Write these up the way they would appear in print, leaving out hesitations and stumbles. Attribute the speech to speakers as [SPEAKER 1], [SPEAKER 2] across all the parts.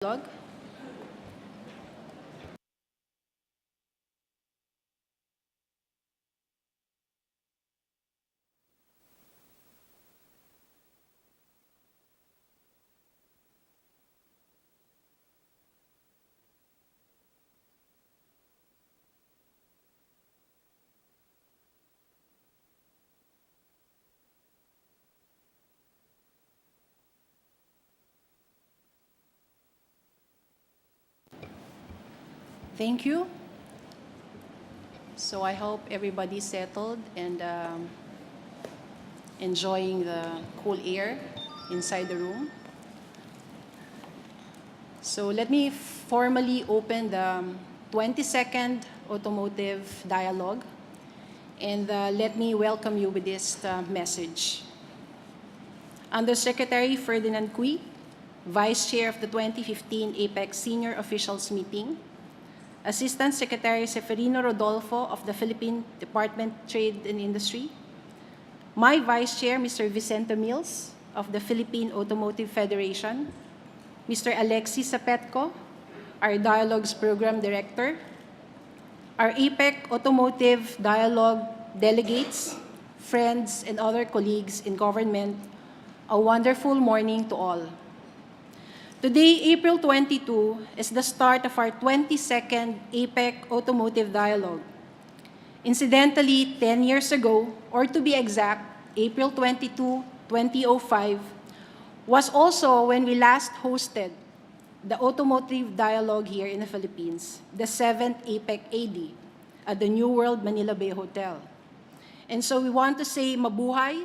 [SPEAKER 1] Log. Thank you. So I hope everybody's settled and enjoying the cool air inside the room. So let me formally open the 22nd Automotive Dialogue and let me welcome you with this message. Undersecretary Ferdinand Cui, Vice Chair of the 2015 APEC Senior Officials Meeting, Assistant Secretary Seferino Rodolfo of the Philippine Department of Trade and Industry, my Vice Chair, Mr. Vicente Mills of the Philippine Automotive Federation, Mr. Alexis Sapetco, our Dialogues Program Director, our APEC Automotive Dialogue delegates, friends, and other colleagues in government, a wonderful morning to all. Today, April 22, is the start of our 22nd APEC Automotive Dialogue. Incidentally, 10 years ago, or to be exact, April 22, 2005, was also when we last hosted the Automotive Dialogue here in the Philippines, the 7th APEC AD, at the New World Manila Bay Hotel. And so we want to say mabuhay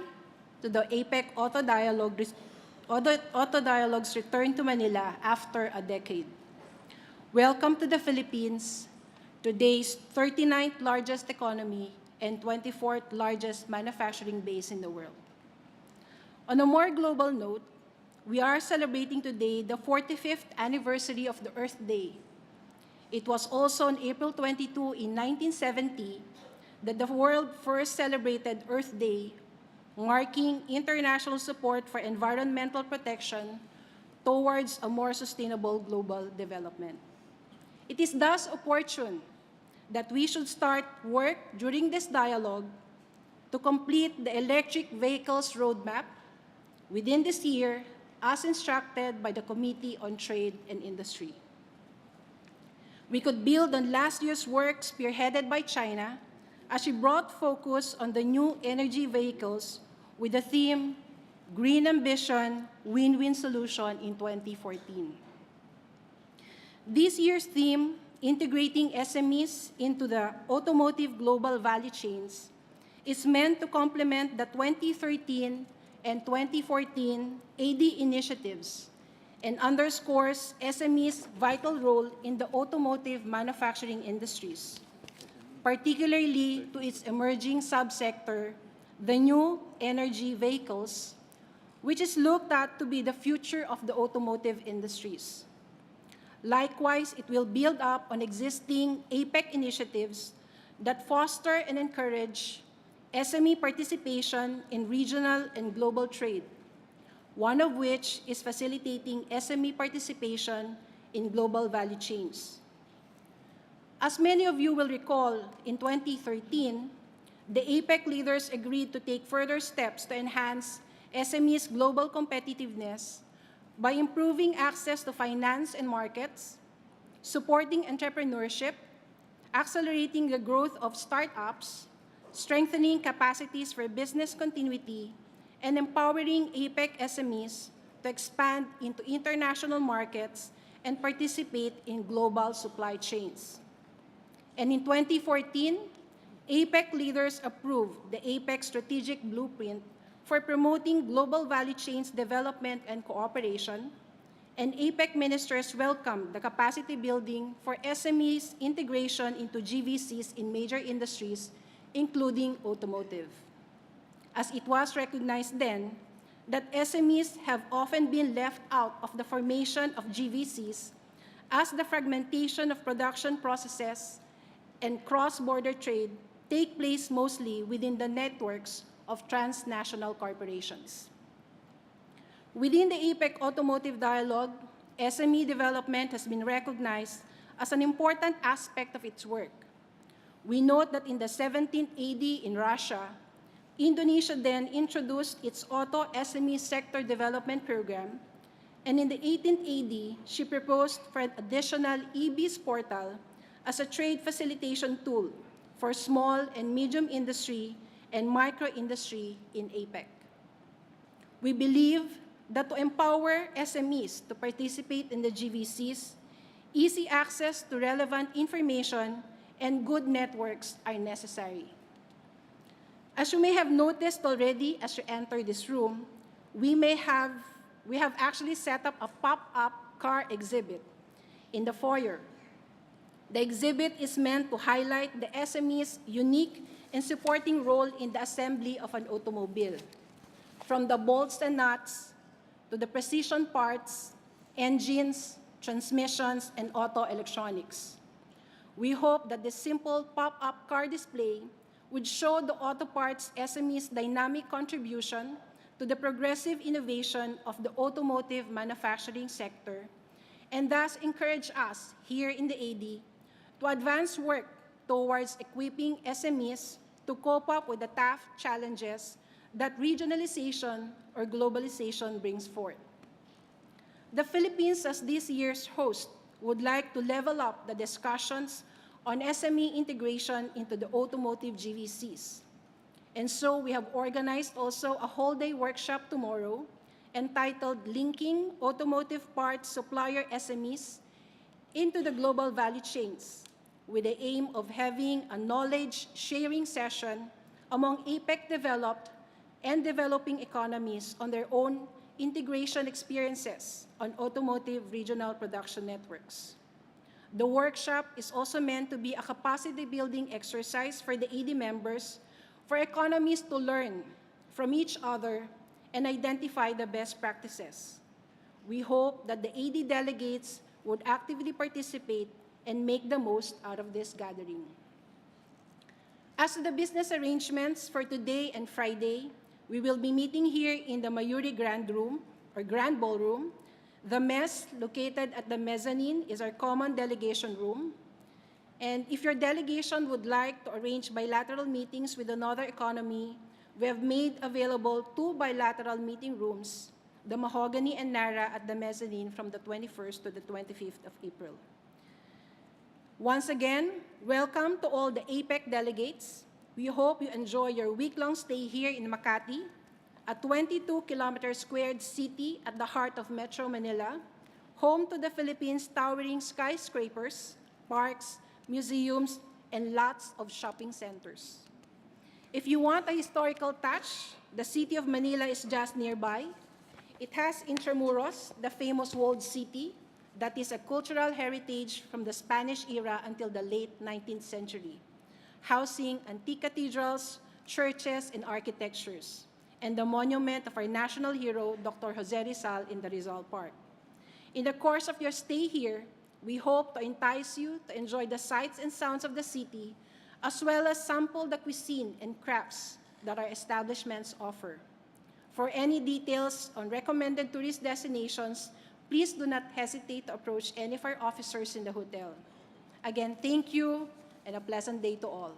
[SPEAKER 1] to the APEC Auto Dialogue's return to Manila after a decade. Welcome to the Philippines, today's 39th largest economy and 24th largest manufacturing base in the world. On a more global note, we are celebrating today the 45th anniversary of the Earth Day. It was also on April 22 in 1970 that the world first celebrated Earth Day, marking international support for environmental protection towards a more sustainable global development. It is thus opportune that we should start work during this dialogue to complete the electric vehicles roadmap within this year as instructed by the Committee on Trade and Industry. We could build on last year's work spearheaded by China as she brought focus on the new energy vehicles with the theme Green Ambition, Win-Win Solution in 2014. This year's theme, integrating SMEs into the automotive global value chains, is meant to complement the 2013 and 2014 AD initiatives and underscores SMEs' vital role in the automotive manufacturing industries, particularly to its emerging subsector, the new energy vehicles, which is looked at to be the future of the automotive industries. Likewise, it will build up on existing APEC initiatives that foster and encourage SME participation in regional and global trade, one of which is facilitating SME participation in global value chains. As many of you will recall, in 2013, the APEC leaders agreed to take further steps to enhance SMEs' global competitiveness by improving access to finance and markets, supporting entrepreneurship, accelerating the growth of startups, strengthening capacities for business continuity, and empowering APEC SMEs to expand into international markets and participate in global supply chains. And in 2014, APEC leaders approved the APEC Strategic Blueprint for promoting global value chains development and cooperation, and APEC ministers welcomed the capacity building for SMEs integration into GVCs in major industries, including automotive. As it was recognized then that SMEs have often been left out of the formation of GVCs as the fragmentation of production processes and cross-border trade take place mostly within the networks of transnational corporations. Within the APEC Automotive Dialogue, SME development has been recognized as an important aspect of its work. We note that in the 17th AD in Russia, Indonesia then introduced its Auto SME Sector Development Program, and in the 18th AD, she proposed for an additional e-biz portal as a trade facilitation tool for small and medium industry and micro-industry in APEC. We believe that to empower SMEs to participate in the GVCs, easy access to relevant information and good networks are necessary. As you may have noticed already as you enter this room, we have actually set up a pop-up car exhibit in the foyer. The exhibit is meant to highlight the SME's unique and supporting role in the assembly of an automobile, from the bolts and nuts to the precision parts, engines, transmissions, and auto electronics. We hope that this simple pop-up car display would show the auto parts SME's dynamic contribution to the progressive innovation of the automotive manufacturing sector, and thus encourage us here in the AD to advance work towards equipping SMEs to cope up with the tough challenges that regionalization or globalization brings forth. The Philippines, as this year's host, would like to level up the discussions on SME integration into the automotive GVCs. And so we have organized also a whole-day workshop tomorrow entitled Linking Automotive Parts Supplier SMEs into the Global Value Chains, with the aim of having a knowledge-sharing session among APEC-developed and developing economies on their own integration experiences on automotive regional production networks. The workshop is also meant to be a capacity-building exercise for the AD members, for economies to learn from each other and identify the best practices. We hope that the AD delegates would actively participate and make the most out of this gathering. As to the business arrangements for today and Friday, we will be meeting here in the Mayuri Grand Room, or Grand Ballroom. The mess located at the mezzanine is our common delegation room. And if your delegation would like to arrange bilateral meetings with another economy, we have made available 2 bilateral meeting rooms, the Mahogany and Nara at the mezzanine from the 21st to the 25th of April. Once again, welcome to all the APEC delegates. We hope you enjoy your week-long stay here in Makati, a 22-kilometer squared city at the heart of Metro Manila, home to the Philippines' towering skyscrapers, parks, museums, and lots of shopping centers. If you want a historical touch, the city of Manila is just nearby. It has Intramuros, the famous walled city, that is a cultural heritage from the Spanish era until the late 19th century, housing antique cathedrals, churches, and architectures, and the monument of our national hero, Dr. Jose Rizal, in the Rizal Park. In the course of your stay here, we hope to entice you to enjoy the sights and sounds of the city, as well as sample the cuisine and crafts that our establishments offer. For any details on recommended tourist destinations, please do not hesitate to approach any of our officers in the hotel. Again, thank you, and a pleasant day to all.